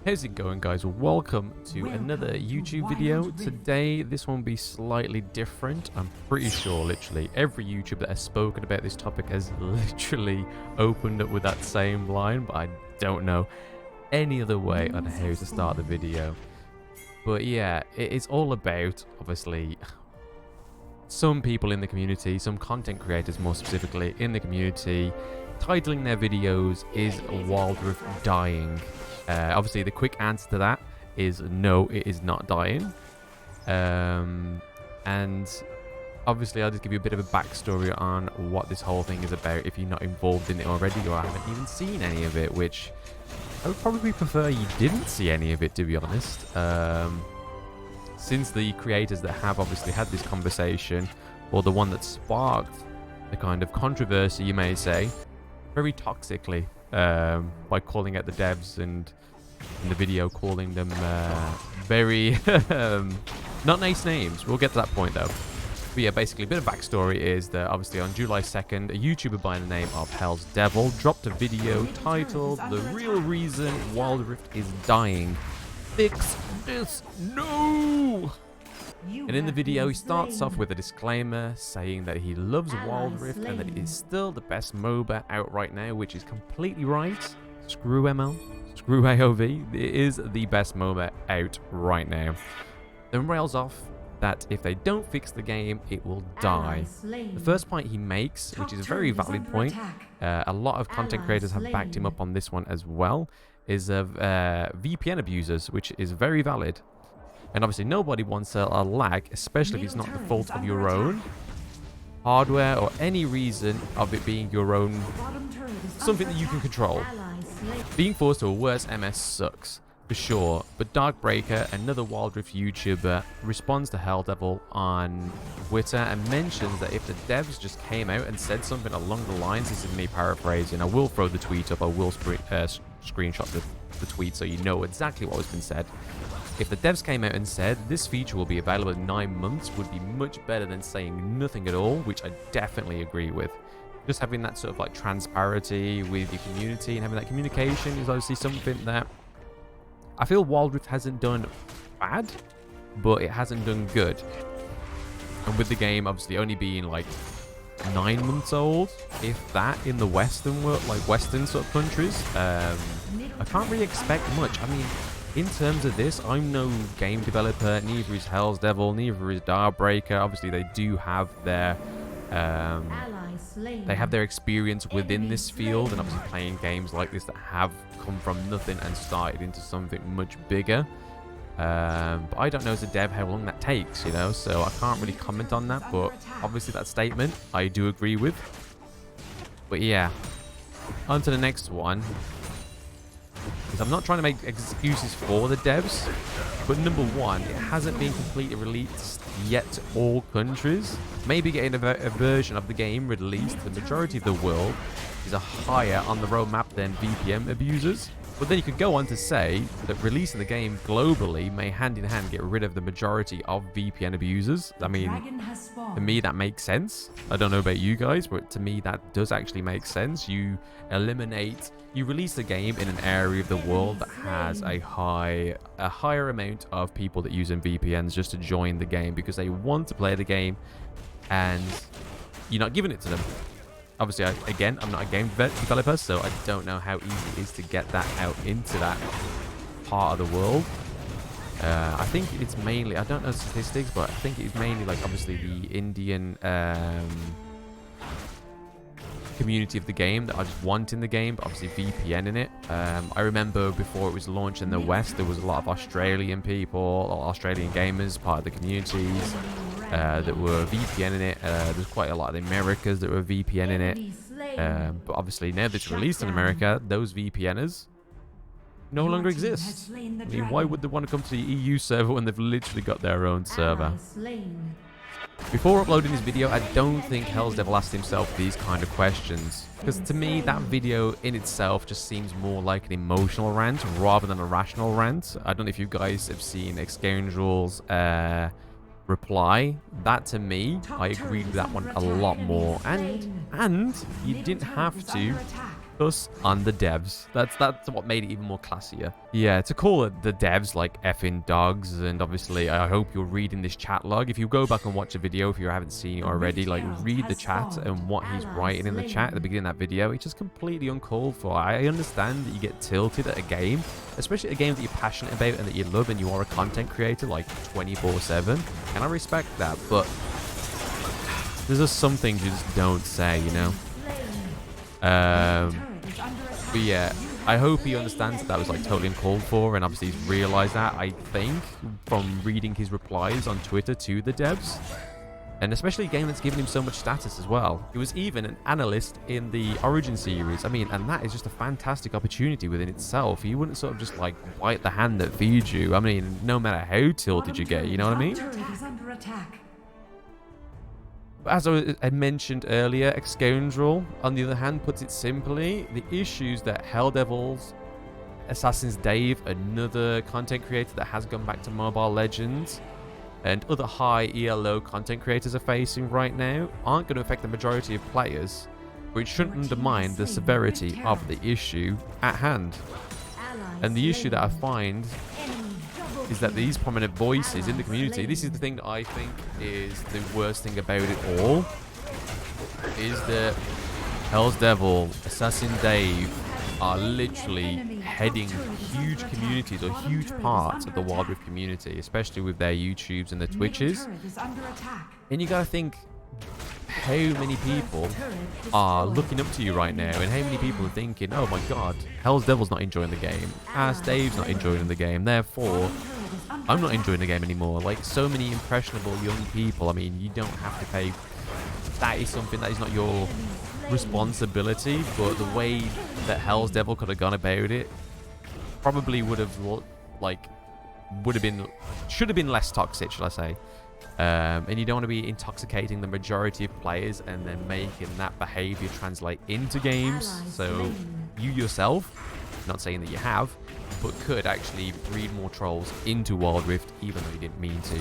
How's it going, guys? Welcome to another YouTube video. Today this one will be slightly different. I'm pretty sure literally every YouTuber that has spoken about this topic has literally opened up with that same line, but I don't know any other way on how to start the video. But yeah, it's all about, obviously, some people in the community, some content creators more specifically in the community, titling their videos, "Is WildRift dying?" Obviously, the quick answer to that is no, it is not dying. And obviously, I'll just give you a bit of a backstory on what this whole thing is about if you're not involved in it already or haven't even seen any of it, which I would probably prefer you didn't see any of it, to be honest. Since the creators that have obviously had this conversation, or the one that sparked the kind of controversy, you may say, very toxically, by calling out the devs and in the video calling them very not nice names. We'll get to that point though. But yeah, basically a bit of backstory is that obviously on July 2nd, a YouTuber by the name of Hell's Devil dropped a video titled "The Real Reason WildRift is Dying. Fix this now!" And in the video, he starts off with a disclaimer saying that he loves WildRift and that it is still the best MOBA out right now, which is completely right. Screw ML, screw AOV, it is the best MOBA out right now. Then rails off that if they don't fix the game, it will die. The first point he makes, which is a very valid point, a lot of content creators have backed him up on this one as well, is of VPN abusers, which is very valid. And obviously nobody wants a lag, especially if it's not the fault of your own hardware or any reason of it being your own, something that you can control. Being forced to a worse MS sucks, for sure. But Darkbreaker, another WildRift YouTuber, responds to Hell Devil on Twitter and mentions that if the devs just came out and said something along the lines, this is me paraphrasing, I will throw the tweet up, I will screenshot the tweet so you know exactly what has been said. If the devs came out and said this feature will be available in 9 months, would be much better than saying nothing at all, which I definitely agree with. Just having that sort of like transparency with your community and having that communication is obviously something that I feel WildRift hasn't done bad, but it hasn't done good. And with the game obviously only being like 9 months old, if that, in the Western world, like Western sort of countries, I can't really expect much. I mean, in terms of this, I'm no game developer, neither is Hell's Devil, neither is Darkbreaker. Obviously, they do have their experience within this field, and obviously playing games like this that have come from nothing and started into something much bigger. But I don't know as a dev how long that takes, you know, so I can't really comment on that. But obviously that statement I do agree with. But yeah, on to the next one. Because I'm not trying to make excuses for the devs, but number one, it hasn't been completely released yet to all countries. Maybe getting a version of the game released to the majority of the world is a higher on the roadmap than VPN abusers. But then you could go on to say that releasing the game globally may hand in hand get rid of the majority of VPN abusers. I mean, to me that makes sense. I don't know about you guys, but to me that does actually make sense. You release the game in an area of the world that has a higher amount of people that use VPNs just to join the game because they want to play the game, and you're not giving it to them. Obviously, I'm not a game developer, so I don't know how easy it is to get that out into that part of the world. I think it's mainly, I don't know statistics, but I think it's mainly like obviously the Indian community of the game that are just wanting the game, but obviously VPN in it. I remember before it was launched in the West, there was a lot of Australian people, or Australian gamers, part of the communities that were VPN in it. There's quite a lot of the Americas that were VPN in it. But obviously now that it's released in America, those VPNers no longer exist. I mean, why would they want to come to the EU server when they've literally got their own server? Before uploading this video, I don't think Hell's Devil asked himself these kind of questions, because to me that video in itself just seems more like an emotional rant rather than a rational rant. I don't know if you guys have seen Excoundrel's reply. That, to me, I agreed with that one a lot more, and you didn't have to Us on the devs. That's what made it even more classier. Yeah, to call it the devs like effing dogs, and obviously I hope you're reading this chat log. If you go back and watch the video, if you haven't seen it already, like read the chat and what he's writing in the chat at the beginning of that video. It's just completely uncalled for. I understand that you get tilted at a game, especially a game that you're passionate about and that you love, and you are a content creator like 24/7, and I respect that, but there's just some things you just don't say, you know. But yeah, I hope he understands that was like totally uncalled for, and obviously he's realized that, I think, from reading his replies on Twitter to the devs, and especially a game that's given him so much status as well. He was even an analyst in the Origin series. I mean, and that is just a fantastic opportunity within itself. You wouldn't sort of just like bite the hand that feeds you. I mean, no matter how tilted you get, you know what I mean? As I mentioned earlier, Scoundrel, on the other hand, puts it simply, the issues that Hell Devils, Assassin's Dave, another content creator that has gone back to Mobile Legends, and other high ELO content creators are facing right now aren't going to affect the majority of players, which shouldn't undermine the severity of the issue at hand. And the issue that I find is that these prominent voices in the community, this is the thing that I think is the worst thing about it all, is that Hell's Devil, Assassin Dave are literally heading huge communities or huge parts of the WildRift community, especially with their YouTubes and their Twitches. And you gotta think how many people are looking up to you right now, and how many people are thinking, oh my god, Hell's Devil's not enjoying the game, Ass Dave's not enjoying the game, therefore I'm not enjoying the game anymore. Like, so many impressionable young people. I mean, you don't have to pay. That is something that is not your responsibility, but the way that Hell's Devil could have gone about it probably would have, like, should have been less toxic, shall I say. And you don't want to be intoxicating the majority of players and then making that behavior translate into games. So you yourself, not saying that you have, but could actually breed more trolls into WildRift, even though you didn't mean to.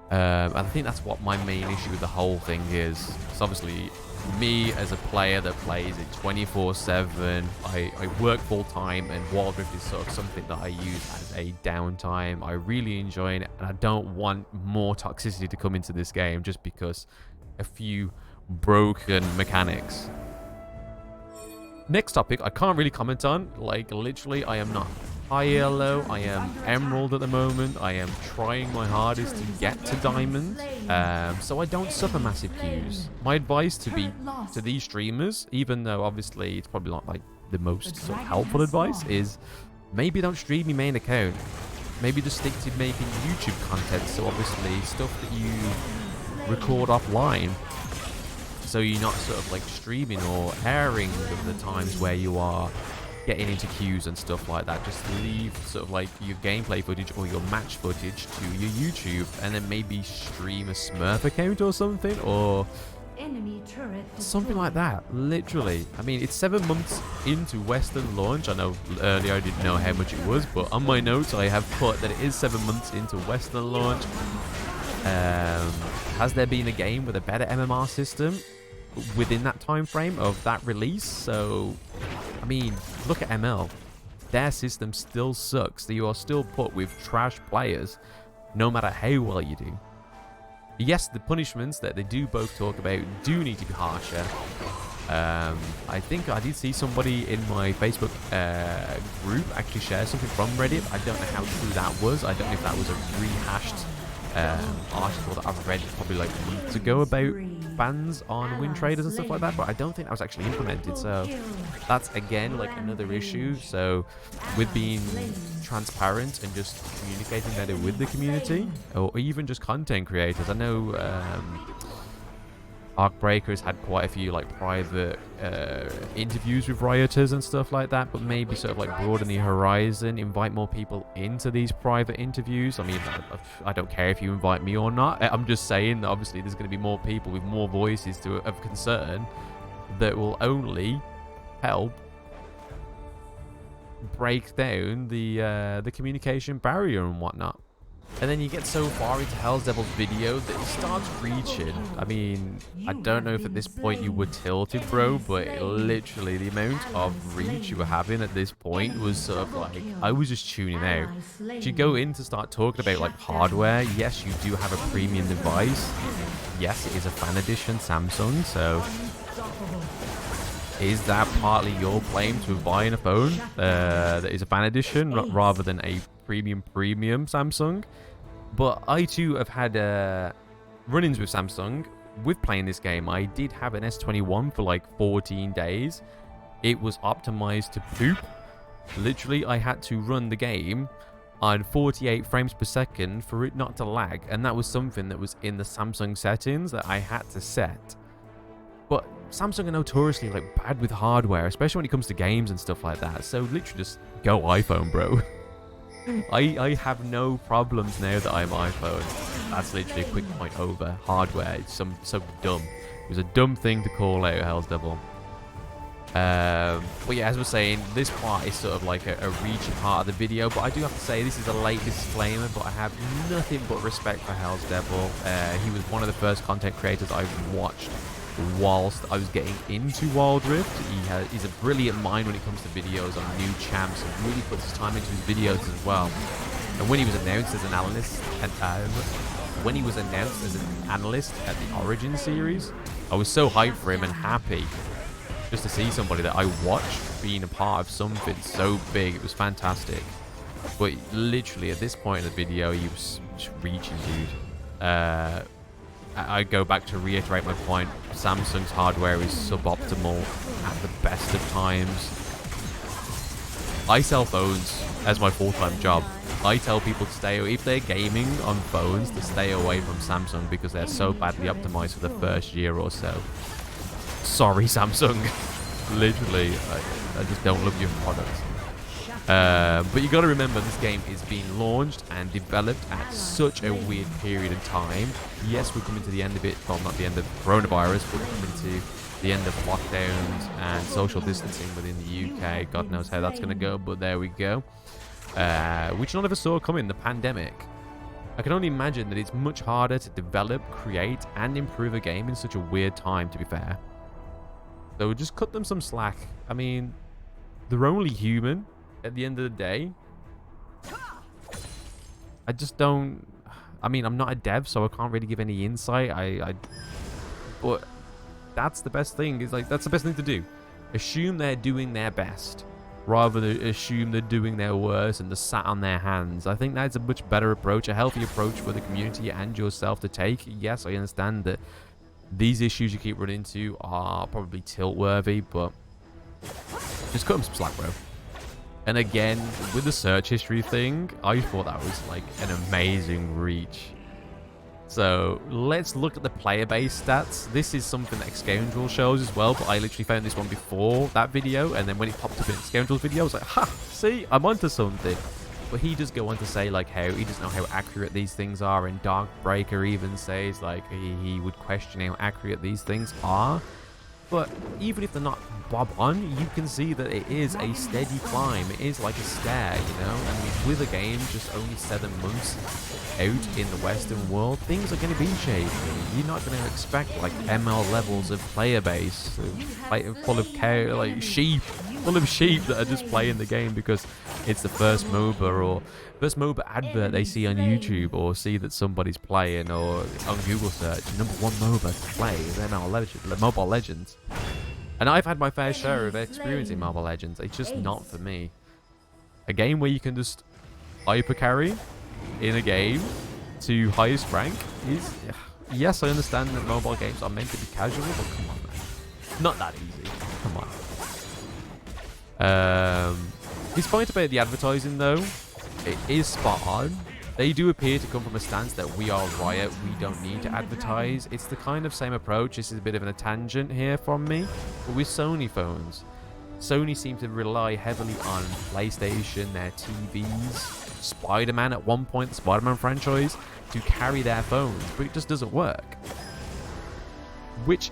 And I think that's what my main issue with the whole thing is. It's obviously me as a player that plays it 24/7. I work full time, and WildRift is sort of something that I use as a downtime. I really enjoy it, and I don't want more toxicity to come into this game just because a few broken mechanics. Next topic, I can't really comment on. Like, literally, I am not high ELO. I am Emerald at the moment. I am trying my hardest to get to Diamond, so I don't suffer massive queues. My advice to these streamers, even though obviously it's probably not like the most sort of helpful advice, is maybe don't stream your main account. Maybe just stick to making YouTube content. So obviously stuff that you record offline, so you're not sort of like streaming or airing the times where you are getting into queues and stuff like that. Just leave sort of like your gameplay footage or your match footage to your YouTube, and then maybe stream a Smurf account or something, or something like that. Literally, I mean, it's 7 months into Western launch. I know earlier I didn't know how much it was, but on my notes I have put that it is 7 months into Western launch. Has there been a game with a better MMR system within that time frame of that release? So I mean, look at ML. Their system still sucks. You are still put with trash players no matter how well you do. Yes, the punishments that they do both talk about do need to be harsher. I think I did see somebody in my Facebook group actually share something from Reddit. I don't know how true that was. I don't know if that was a rehashed article that I've read probably like months ago about bans on win traders and stuff like that, but I don't think that was actually implemented. So that's again like another issue. So with being transparent and just communicating better with the community, or even just content creators. I know Arcbreaker's had quite a few like private interviews with rioters and stuff like that, but maybe sort of like broaden the horizon, invite more people into these private interviews. I mean, I don't care if you invite me or not. I'm just saying that obviously there's going to be more people with more voices of concern that will only help break down the communication barrier and whatnot. And then you get so far into Hell's Devil's video that he starts reaching. I mean, I don't know if at this point you were tilted, bro, but literally the amount of reach you were having at this point was sort of like, I was just tuning out. You go in to start talking about like hardware. Yes, you do have a premium device. Yes, it is a fan edition Samsung, so is that partly your claim to buying a phone that is a fan edition rather than a premium Samsung? But I too have had run-ins with Samsung with playing this game. I did have an S21 for like 14 days. It was optimized to poop. Literally, I had to run the game on 48 frames per second for it not to lag. And that was something that was in the Samsung settings that I had to set. But Samsung are notoriously like bad with hardware, especially when it comes to games and stuff like that. So literally just go iPhone, bro. I have no problems now that I'm iPhone. That's literally a quick point over. Hardware, it's so dumb. It was a dumb thing to call out Hell's Devil. But yeah, as we're saying, this part is sort of like a reachy part of the video. But I do have to say, this is a late disclaimer, but I have nothing but respect for Hell's Devil. He was one of the first content creators I've watched whilst I was getting into WildRift. He's a brilliant mind when it comes to videos on new champs, and really puts his time into his videos as well. And when he was announced as an analyst, at the Origin series, I was so hyped for him and happy just to see somebody that I watched being a part of something so big. It was fantastic. But literally at this point in the video, he was just reaching, dude. I go back to reiterate my point. Samsung's hardware is suboptimal at the best of times. I sell phones as my full-time job. I tell people to stay, if they're gaming on phones, to stay away from Samsung because they're so badly optimized for the first year or so. Sorry, Samsung. Literally, I just don't love your products. But you got to remember, this game is being launched and developed at such a weird period of time. Yes, we're coming to the end of it. Well, not the end of coronavirus, but we're coming to the end of lockdowns and social distancing within the UK. God knows how that's going to go, but there we go. Which none of us saw coming, the pandemic. I can only imagine that it's much harder to develop, create, and improve a game in such a weird time, to be fair. So just cut them some slack. I mean, they're only human at the end of the day. I just don't... I mean, I'm not a dev, so I can't really give any insight. But that's the best thing. Is like, that's the best thing to do. Assume they're doing their best, rather than assume they're doing their worst and they're sat on their hands. I think that's a much better approach, a healthy approach for the community and yourself to take. Yes, I understand that these issues you keep running into are probably tilt-worthy, but just cut them some slack, bro. And again, with the search history thing, I thought that was like an amazing reach. So let's look at the player base stats. This is something that Scoundrel shows as well, but I literally found this one before that video, and then when it popped up in Scoundrel's video, I was like, ha, see, I'm onto something. But he does go on to say like how he doesn't know how accurate these things are, and Darkbreaker even says like he would question how accurate these things are. But even if they're not bob on, you can see that it is a steady climb. It is like a stair, you know? I mean, with a game just only 7 months out in the Western world, things are going to be shaky. You're not going to expect like ML levels of player base, like full of cow, like sheep, full of sheep that are just playing the game because it's the first MOBA or first MOBA advert they see on YouTube, or see that somebody's playing, or on Google search, #1 MOBA to play is Mobile Legends. And I've had my fair share of experience in Mobile Legends. It's just not for me. A game where you can just hyper carry in a game to highest rank is... Yes, I understand that mobile games are meant to be casual, but come on, man. Not that easy. Come on. His point about the advertising, though, it is spot on. They do appear to come from a stance that we are Riot, we don't need to advertise. It's the kind of same approach. This is a bit of a tangent here from me, but with Sony phones. Sony seem to rely heavily on PlayStation, their TVs, Spider-Man at one point, the Spider-Man franchise, to carry their phones, but it just doesn't work. Which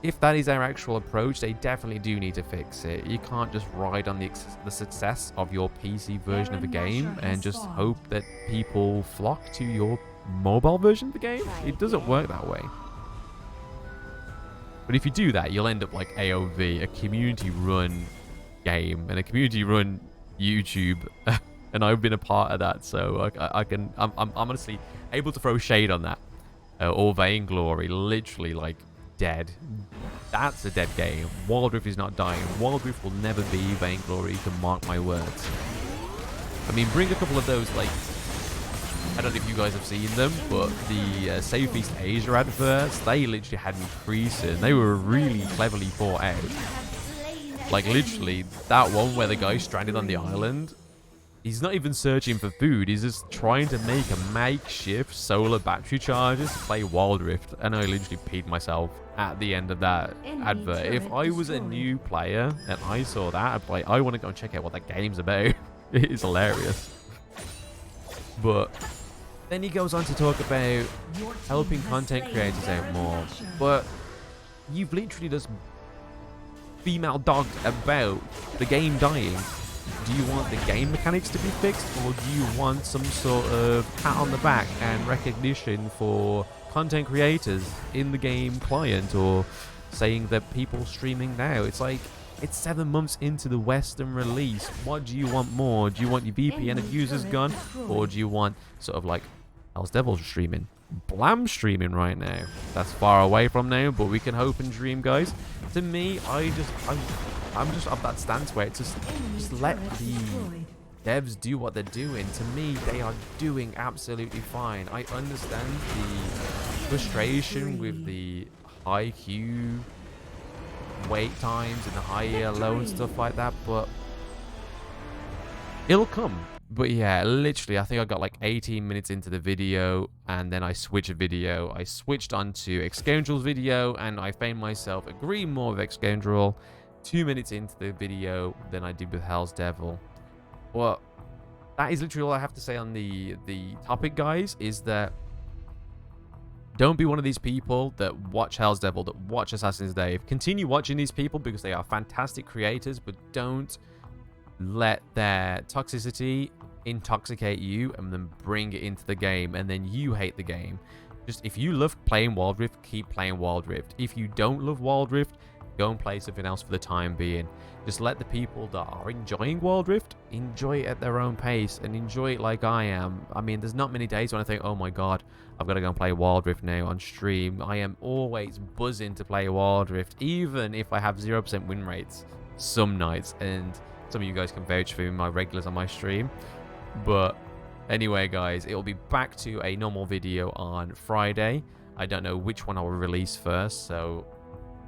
if that is their actual approach, they definitely do need to fix it. You can't just ride on the success of your PC version of a game and just hope that people flock to your mobile version of the game. It doesn't work that way. But if you do that, you'll end up like AOV, a community-run game and a community-run YouTube. And I've been a part of that, so I'm honestly able to throw shade on that. Or Vainglory, literally like dead. That's a dead game. WildRift is not dying. WildRift will never be Vainglory, you can mark my words. I mean, bring a couple of those, like, I don't know if you guys have seen them, but the Save East Asia adverts, they literally had me freezing. They were really cleverly thought out. Like, literally, that one where the guy's stranded on the island, he's not even searching for food. He's just trying to make a makeshift solar battery charger to play WildRift. And I literally peed myself at the end of that advert. If I was a new player and I saw that, I'd be like, I want to go and check out what that game's about. It is hilarious. But then he goes on to talk about helping content creators out more. But you've literally just female dogged about the game dying. Do you want the game mechanics to be fixed, or do you want some sort of pat on the back and recognition for content creators in the game client, or saying that people streaming now? It's like, it's 7 months into the Western release. What do you want more? Do you want your VPN abusers gone, or do you want sort of like Hell's Devils streaming? Blam streaming right now. That's far away from now, but we can hope and dream, guys. To me, I'm just of that stance where it's just let the devs do what they're doing. To me, they are doing absolutely fine. I understand the frustration with the high queue wait times and the high ELO and stuff like that, but it'll come. But yeah, literally, I think I got like 18 minutes into the video, and then I switched video. I switched onto Excoundrel's video, and I found myself agreeing more with Excoundrel 2 minutes into the video than I did with Hell's Devil. Well, that is literally all I have to say on the topic, guys, is that don't be one of these people that watch Hell's Devil, that watch Assassin's Day. Continue watching these people because they are fantastic creators, but don't let their toxicity intoxicate you and then bring it into the game, and then you hate the game. Just, if you love playing WildRift, keep playing WildRift. If you don't love WildRift, go and play something else for the time being. Just let the people that are enjoying WildRift enjoy it at their own pace, and enjoy it like I am. I mean, there's not many days when I think, oh my god, I've got to go and play WildRift now on stream. I am always buzzing to play WildRift, even if I have 0% win rates some nights, and some of you guys can vouch for me, my regulars on my stream. But anyway, guys, it will be back to a normal video on Friday. I don't know which one I will release first, so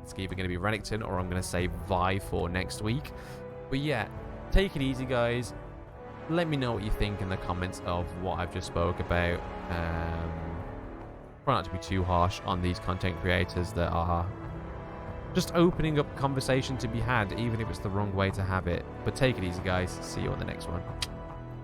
it's either going to be Renekton or I'm going to save Vi for next week. But yeah, take it easy, guys. Let me know what you think in the comments of what I've just spoke about. Try not to be too harsh on these content creators that are just opening up conversation to be had, even if it's the wrong way to have it. But take it easy, guys. See you on the next one.